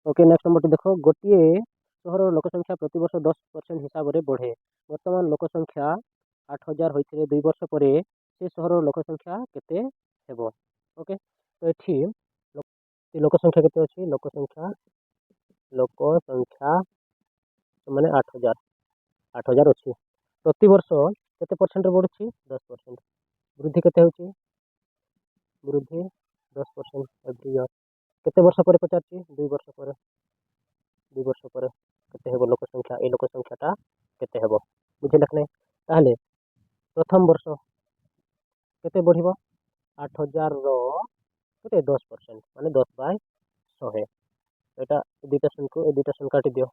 Okay next number देखो गोटे सहर लोक संख्या प्रति वर्ष 10% हिसाब से बढ़े वर्तमान लोक संख्या 8,000 होते 2 वर्ष पर से सहर लोक संख्या केते हेबो ओके तो ये लोक संख्या केते अछि लोक संख्या माने 8,000 अच्छी प्रति वर्ष केते परसेंट बढ़ुछि 10% वृद्धि केते होछि वृद्धि 10% एवरी ईयर केते वर्ष पर पचारछि 2 वर्ष पर 2 वर्ष पर केते हेबो लोक संख्या ए लोक संख्याटा केते हेबो बुझे लखने ताहले प्रथम वर्ष केते बढ़िबो 8,000 रो केते 10% माने 10/100 एटा दुटा शून्य काटी दियो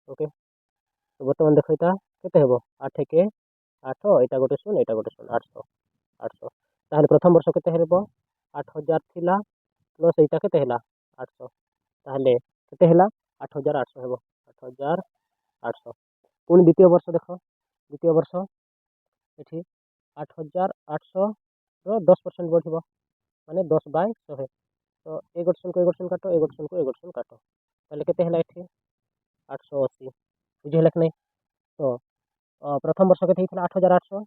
ओके तो बर्तमान देखो एटा केते हेबो 8 के 8 एटा गोटे शून्य 800 800 ताहले प्रथम वर्ष केते हेबो 8,000 थिला प्लस एटा केते हैला 800 ताहले केते हैला 8,800 हेबो 8,800 पुणी द्वितीय वर्ष देखो द्वितीय वर्ष एठी 8,800 रो 10% बढ़िबो माने 10/100 तो ए गोटे शून्य काटो ए गोटे शून्य काटो ताहले केते हैला एठी 880 बुझिहेला कि नहीं तो प्रथम वर्ष केते हिथला 8,800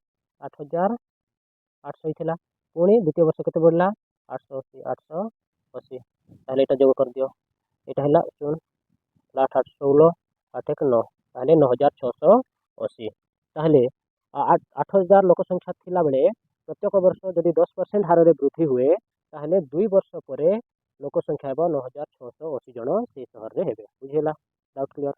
8,800 हिथला पुणी द्वितीय वर्ष केते बढ़ला 880 ताहले एटा जोग कर दियो एटा हैला 8 8 16 8 1 9 ताहले 9,680 ताहले 8,000 लोक संख्या थिला बेले प्रत्येक वर्ष जदि 10% हार रे वृद्धि हुए ताहले 2 वर्ष परे लोक संख्या हेबो 9,680 जन से शहर रे हेबे बुझिहेला डाउट क्लियर।